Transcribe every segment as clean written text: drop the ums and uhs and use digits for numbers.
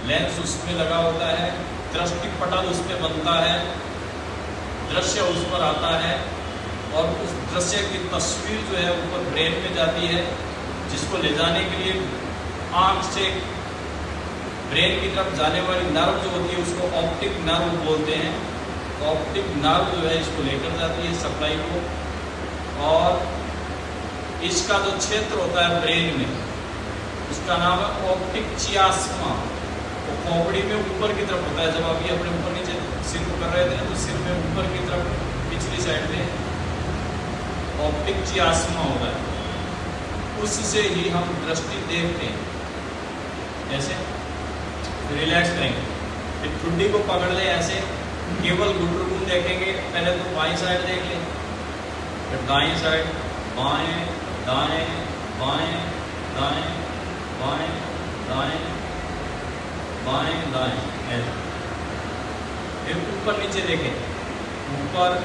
Lens उसमें लगा होता है, दृष्टि पटल उस पर बनता है, दृश्य उस पर आता है और उस दृश्य की तस्वीर जो है ऊपर ब्रेन में जाती है, जिसको ले जाने के लिए आँख से ब्रेन की तरफ जाने वाली नर्व जो होती है उसको ऑप्टिक नर्व बोलते हैं। ऑप्टिक नर्व जो है इसको लेकर जाती है सप्लाई को, और इसका जो क्षेत्र होता है ब्रेन में उसका नाम है ऑप्टिक चियास्मा। वो खोपड़ी में ऊपर की तरफ होता है। जब अभी अपने ऊपर नीचे सिर को कर रहे थे तो सिर में ऊपर की तरफ पिछली साइड में ऑप्टिक चियास्मा होता है, उससे ही हम दृष्टि देखते हैं। ऐसे रिलैक्स करेंगे, फिर ठुड्डी को पकड़ ले, ऐसे केवल गुटरुकुम देखेंगे। पहले तो बाईं साइड देख लें, फिर दाईं साइड, बाएं दाएं बाएं दाएं बाएं दाएं बाएं दाएं ऐसे। फिर ऊपर नीचे देखें, ऊपर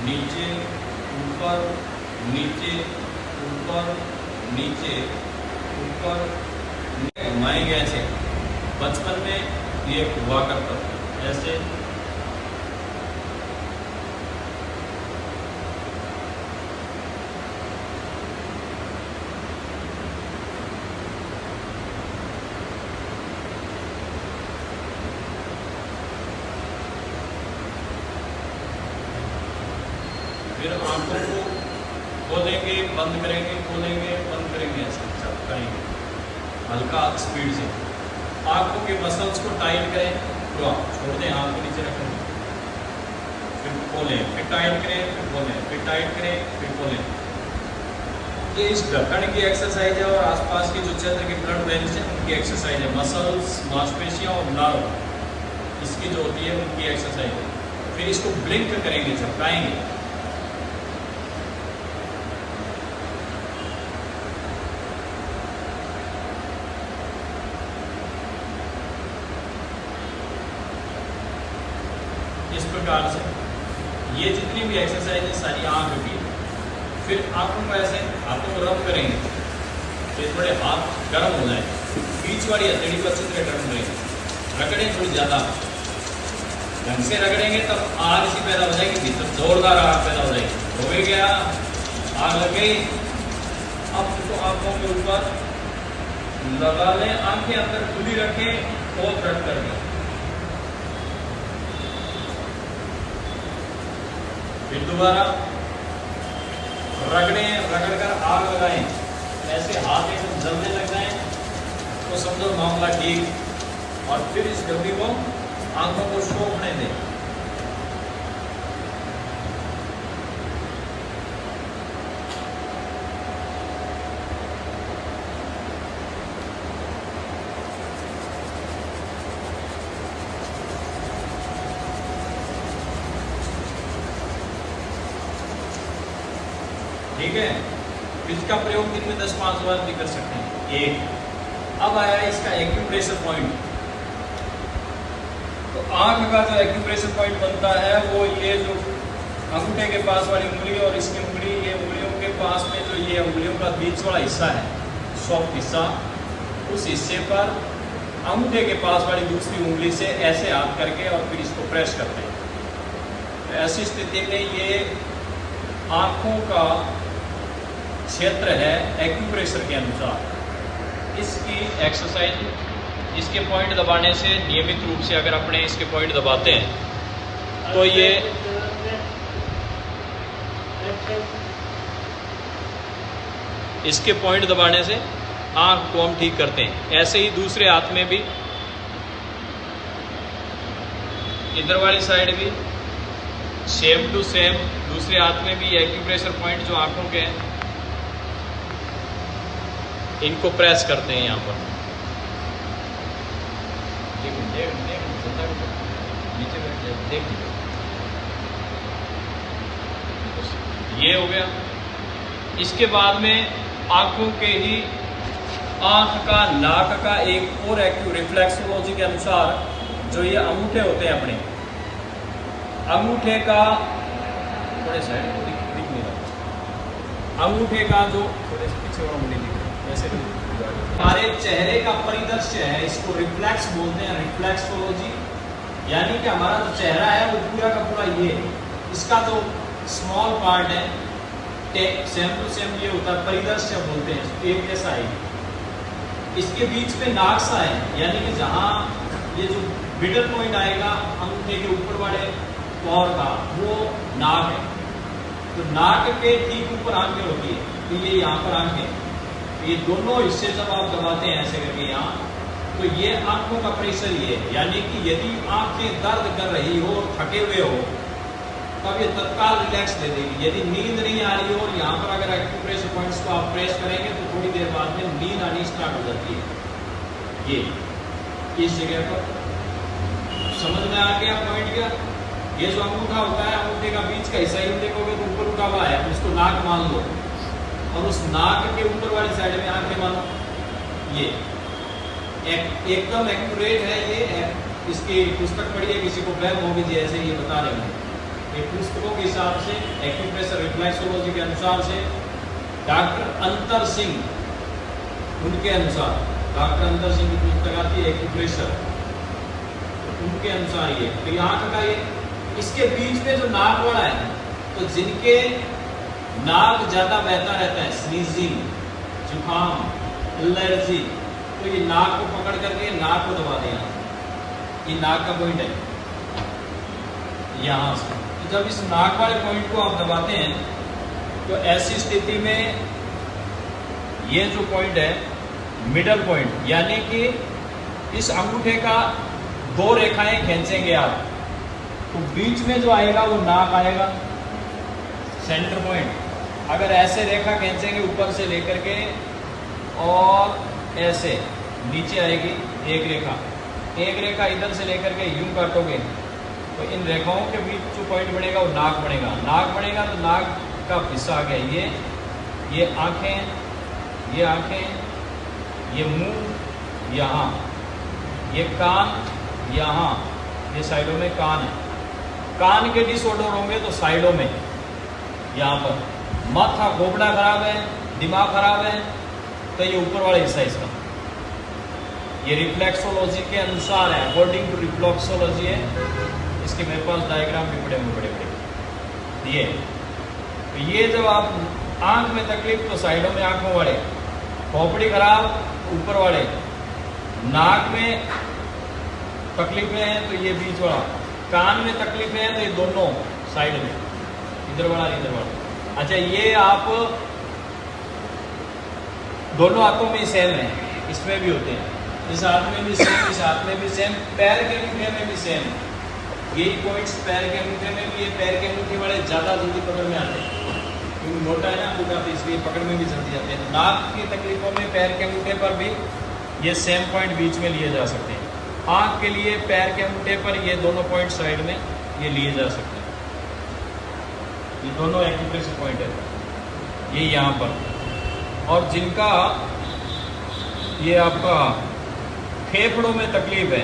नीचे ऊपर नीचे ऊपर नीचे ऊपर, घुमाएंगे ऐसे। बचपन में ये हुआ करता था ऐसे। फिर आंखों को खोलेंगे बंद करेंगे, खोलेंगे बंद करेंगे, ऐसे चपकाएंगे हल्का स्पीड से। आंखों के मसल्स को टाइट करें, तो आप छोड़ दें, हाथ को नीचे रखें, फिर खोलें, फिर टाइट करें, फिर खोलें, फिर टाइट करें, फिर खोलें। ये इस ढक्कन की एक्सरसाइज है और आसपास के जो क्षेत्र के ब्लड वेन्स हैं उनकी एक्सरसाइज है। मसल्स, मांसपेशियाँ और नर्व, इसकी जो होती है उनकी एक्सरसाइज है। फिर इसको ब्लिंक करेंगे, झपकाएंगे। इस प्रकार से ये जितनी भी एक्सरसाइज है सारी आंख की। फिर आंखों को ऐसे हाथों को रब करेंगे, फिर थोड़े हाथ गर्म हो जाए, बीच वाली हथेली को अच्छी तरह गर्म करेंगे, रगड़ें थोड़ी ज़्यादा ढंग से रगड़ेंगे तब आग सी पैदा हो जाएगी, भीतर जोरदार आग पैदा हो जाएगी। हो गया, आग लग गई। अब इसको आंखों के ऊपर लगा लें, आंखें अंदर खुली रखें, बहुत रट करके। फिर दोबारा रगड़कर आग लगाएं, ऐसे हाथ एकदम जलने लग जाए तो समझो मामला ठीक। और फिर इस डब्बी को आंखों को शोभने दें। ठीक है, इसका प्रयोग दिन में 10-5 बार भी कर सकते हैं। एक अब आया इसका एक्यूप्रेशर पॉइंट। तो आंख का जो एक्यूप्रेशर पॉइंट बनता है वो ये जो अंगूठे के पास वाली उंगली और इसकी उंगली, ये उंगलियों के पास में जो ये उंगलियों का बीच वाला हिस्सा है, सॉफ्ट हिस्सा, उस हिस्से पर अंगूठे के पास वाली दूसरी उंगली से ऐसे हाथ करके और फिर इसको प्रेस करते हैं। तो ऐसी स्थिति में ये आंखों का क्षेत्र है एक्यूप्रेशर के अनुसार। इसकी एक्सरसाइज, इसके पॉइंट दबाने से नियमित रूप से अगर अपने इसके पॉइंट दबाते हैं तो ये इसके पॉइंट दबाने से आंख को हम ठीक करते हैं। ऐसे ही दूसरे हाथ में भी, इधर वाली साइड भी सेम टू सेम, दूसरे हाथ में भी एक्यूप्रेशर पॉइंट जो आंखों के हैं इनको प्रेस करते हैं यहाँ पर। ये हो गया। इसके बाद में आंखों के ही आंख का, नाक का एक और रिफ्लेक्सोलॉजी के अनुसार जो ये अंगूठे होते हैं अपने, अंगूठे का थोड़े साइड दिख नहीं रहा, अंगूठे का जो थोड़े पीछे वाला मुंडी दिख रहा है, ऐसे हमारे चेहरे का परिदृश्य है, इसको रिफ्लेक्स बोलते हैं, रिफ्लेक्सोलॉजी। यानी कि हमारा जो चेहरा है वो पूरा का पूरा ये, इसका जो स्मॉल पार्ट है सेम टू सेम ये होता है, परिदृश्य बोलते हैं, एक जैसा है। इसके बीच में नाक सा है, यानी कि जहाँ ये जो मिडल पॉइंट आएगा अंगूठे के ऊपर वाले पौर का, वो नाक है। तो नाक के ठीक ऊपर आंखें होती है, तो ये यहाँ पर आंखें, ये दोनों हिस्से जब आप दबाते हैं ऐसे करके यहाँ, तो ये आंखों का प्रेशर ये है। यानी कि यदि आंखें दर्द कर रही हो और थके हुए हो तब ये तत्काल रिलैक्स दे देगी। यदि नींद नहीं आ रही हो और यहाँ पर अगर एक्यूप्रेशर पॉइंट्स को आप प्रेस करेंगे तो थोड़ी देर बाद में नींद आनी स्टार्ट हो जाती है। ये इस जगह पर समझ में आ गया पॉइंट क्या? ये जो अंगूठा होता है, अंगूठे का बीच का हिस्सा ही देखोगे तो ऊपर उठा हुआ है, उसको नाक मान लो और उस नाक के ऊपर वाली साइड में आंखें मानो। ये एकदम एक्यूरेट है। ये इसकी पुस्तक पढ़ी है, किसी को वहम होगी जी ऐसे ये बता रहे हैं। ये पुस्तकों के हिसाब से एक्यूप्रेशर रिफ्लेक्सोलॉजी के अनुसार से डॉक्टर अंतर सिंह, उनके अनुसार, डॉक्टर अंतर सिंह की पुस्तक आती है एक्यूप्रेशर, उनके अनुसार ये तो आंख का ये, इसके बीच में जो नाक वाला है, तो जिनके नाक ज्यादा बहता रहता है, स्नीजिंग, जुकाम, एलर्जी, तो ये नाक को पकड़ करके नाक को दबा देना। ये नाक का पॉइंट है यहाँ से। तो जब इस नाक वाले पॉइंट को आप दबाते हैं तो ऐसी स्थिति में ये जो पॉइंट है मिडल पॉइंट, यानी कि इस अंगूठे का दो रेखाएं खींचेंगे आप, तो बीच में जो आएगा वो नाक आएगा, सेंटर पॉइंट। अगर ऐसे रेखा खींचेंगे ऊपर से लेकर के और ऐसे नीचे आएगी एक रेखा इधर से लेकर के यूं काटोगे तो इन रेखाओं के बीच जो पॉइंट बनेगा वो नाक बनेगा। नाक बनेगा तो नाक का हिस्सा आ गया ये आंखें, ये मुंह यहाँ, ये कान यहाँ, ये साइडों में कान है। कान के डिसऑर्डर होंगे तो साइडों में, यहाँ पर माथा गोबड़ा खराब है, दिमाग खराब है, तो ये ऊपर वाला हिस्सा इसका, ये रिफ्लेक्सोलॉजी के अनुसार है, अकॉर्डिंग टू रिफ्लेक्सोलॉजी है। इसके मेरे पास डायग्राम भी बड़े ये। तो ये जब आप आंख में तकलीफ तो साइडों में आंखों वाले, खोपड़ी खराब ऊपर वाले, नाक में तकलीफ में है तो ये बीच वाला, कान में तकलीफ में है तो ये दोनों साइड में, इधर वाला इधर वाला। अच्छा, ये आप दोनों हाथों में सेम है, इसमें भी होते हैं, इस हाथ में भी सेम, इस हाथ में भी सेम, पैर के अंगूठे में भी सेम। यही पॉइंट्स पैर के अंगूठे में भी है। पैर के अंगूठे वाले ज़्यादा जल्दी पकड़ में आते हैं क्योंकि मोटा है ना अंगूठा, तो इसलिए पकड़ में भी जल्दी आते हैं। नाक की तकलीफों में पैर के अंगूठे पर भी ये सेम पॉइंट बीच में लिए जा सकते हैं। आँख के लिए पैर के अंगूठे पर ये दोनों पॉइंट साइड में ये लिए जा सकते हैं। ये दोनों एक्यूप्रेशर पॉइंट है ये यहाँ पर। और जिनका ये आपका फेफड़ों में तकलीफ है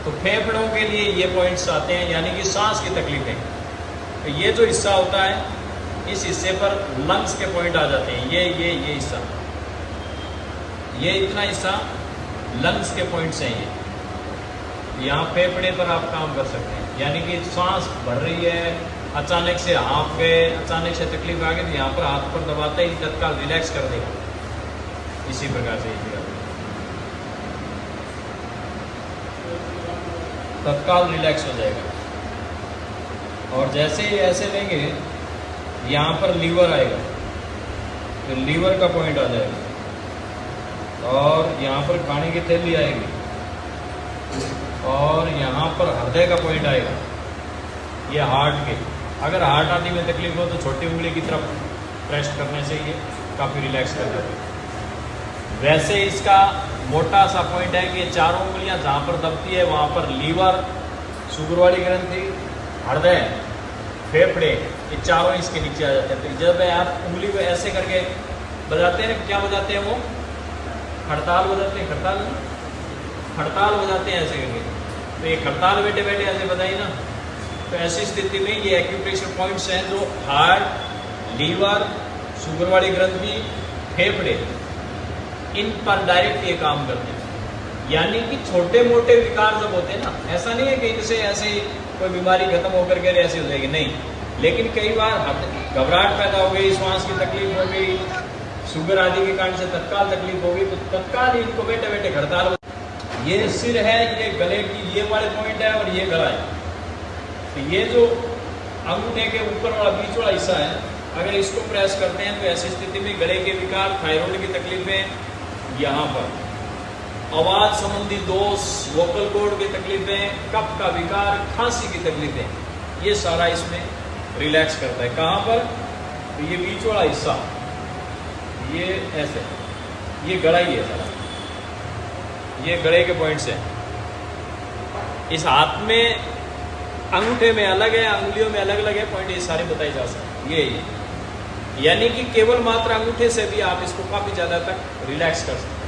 तो फेफड़ों के लिए ये पॉइंट्स आते हैं, यानी कि सांस की तकलीफ है तो ये जो हिस्सा होता है, इस हिस्से पर लंग्स के पॉइंट आ जाते हैं। ये हिस्सा, ये इतना हिस्सा लंग्स के पॉइंट्स हैं। ये यहाँ फेफड़े पर आप काम कर सकते हैं, यानी कि सांस भर रही है, अचानक से हाँफ गए, अचानक से तकलीफ आ गई तो यहाँ पर हाथ पर दबाते ही तत्काल रिलैक्स कर देगा। इसी प्रकार से तत्काल रिलैक्स हो जाएगा। और जैसे ही ऐसे लेंगे यहाँ पर लीवर आएगा तो लीवर का पॉइंट आ जाएगा, और यहाँ पर खाने की थैली आएगी, और यहाँ पर हृदय का पॉइंट आएगा, ये हार्ट के। अगर हार्ट आदि में तकलीफ हो तो छोटी उंगली की तरफ प्रेस करने से ये काफ़ी रिलैक्स कर जाता है। वैसे इसका मोटा सा पॉइंट है कि चारों उंगलियां जहाँ पर दबती है वहाँ पर लीवर, शुगर वाली ग्रंथि, हृदय, फेफड़े, ये चारों इसके नीचे आ जाते हैं। तो जब आप उंगली को ऐसे करके बजाते हैं, क्या बजाते हैं वो, हड़ताल बजाते हैं, हड़ताल बजाते हैं ऐसे करके। तो ये हड़ताल बैठे बैठे ऐसे बजाई ना, तो ऐसी स्थिति में ये एक्यूप्रेशर पॉइंट्स हैं जो हार्ट, लीवर, शुगर वाली ग्रंथि, फेफड़े, इन पर डायरेक्ट ये काम करते हैं। यानी कि छोटे मोटे विकार जब होते हैं ना, ऐसा नहीं है कि इनसे ऐसे ही कोई बीमारी खत्म होकर के ऐसे हो जाएगी, नहीं। लेकिन कई बार घबराहट पैदा हो गई, श्वास की तकलीफ हो गई, शुगर आदि के कारण से तत्काल तकलीफ हो गई, तो तत्काल इनको बैठे बैठे हड़ताल हो। ये सिर है, ये गले की ये वाले पॉइंट है और ये गला है। तो ये जो अंगूठे के ऊपर वाला बीच वाला हिस्सा है, अगर इसको प्रेस करते हैं तो ऐसी स्थिति में गले के विकार, थायराइड की तकलीफें, यहाँ पर आवाज संबंधी दोष, वोकल कॉर्ड की तकलीफें, कफ का विकार, खांसी की तकलीफें, ये सारा इसमें रिलैक्स करता है। कहाँ पर? तो ये बीच वाला हिस्सा, ये ऐसे, ये गला ही है सारा, ये गले के पॉइंट्स हैं। इस हाथ में अंगूठे में अलग है, अंगुलियों में अलग अलग है पॉइंट, ये सारे बताए जा सकते हैं। ये यानी कि केवल मात्र अंगूठे से भी आप इसको काफी ज्यादा तक रिलैक्स कर सकते हैं।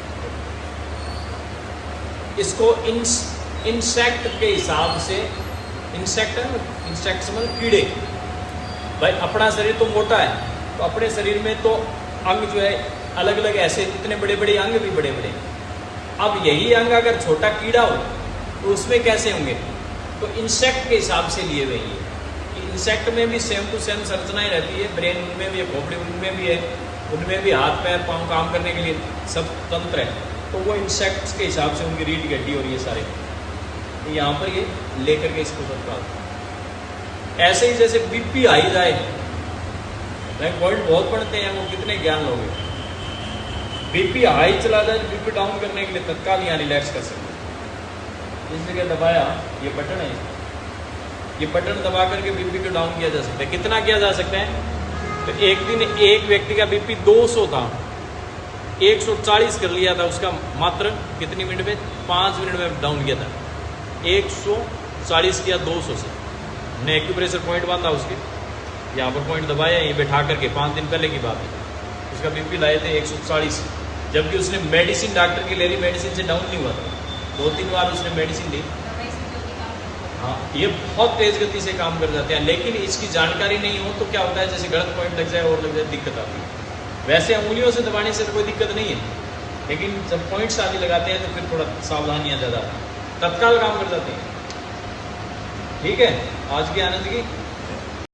इसको इंसेक्ट के हिसाब से, इंसेक्ट मतलब कीड़े। भाई अपना शरीर तो मोटा है, तो अपने शरीर में तो अंग जो है अलग अलग, ऐसे इतने बड़े बड़े अंग भी बड़े बड़े। अब यही अंग अगर छोटा कीड़ा हो तो उसमें कैसे होंगे? तो इंसेक्ट के हिसाब से लिए हुए ये। इंसेक्ट में भी सेम टू सेम संरचनाएं रहती है, ब्रेन उनमें भी है, खोपड़ी उनमें भी है, उनमें भी हाथ पैर पाँव काम करने के लिए सब तंत्र है। तो वो इंसेक्ट्स के हिसाब से उनकी रीढ़ की हड्डी और ये सारे यहाँ पर ये लेकर के इसको सब। ऐसे ही जैसे बीपी हाई जाए, पॉइंट बहुत पढ़ते हैं वो, कितने ज्ञान लोग, बीपी हाई चला जाए, बीपी डाउन करने के लिए तत्काल यहाँ रिलैक्स कर सकते हैं। इस जगह दबाया, ये बटन है, ये बटन दबा करके बीपी को डाउन किया जा सकता है। कितना किया जा सकता है? तो एक दिन एक व्यक्ति का बीपी 200 था, 140 कर लिया था उसका, मात्र कितनी मिनट में? 5 मिनट में डाउन किया था। 140 किया 200 से, ने एक्यूप्रेशर पॉइंट बांधा उसके, यहाँ पर पॉइंट दबाया, ये बैठा करके 5 दिन पहले की बात है, उसका बीपी लाए थे 140, जबकि उसने मेडिसिन डॉक्टर की ले ली, मेडिसिन से डाउन नहीं हुआ था। 2-3 बार उसने मेडिसिन ली। हाँ, ये बहुत तेज गति से काम कर जाते हैं, लेकिन इसकी जानकारी नहीं हो तो क्या होता है, जैसे गलत पॉइंट लग जाए और लग जाए, दिक्कत आती है। वैसे अंगुलियों से दबाने से तो कोई दिक्कत नहीं है, लेकिन जब पॉइंट्स आदि लगाते हैं तो फिर थोड़ा सावधानियां ज़्यादा तत्काल काम कर जाती हैं। ठीक है, आज की आनंद की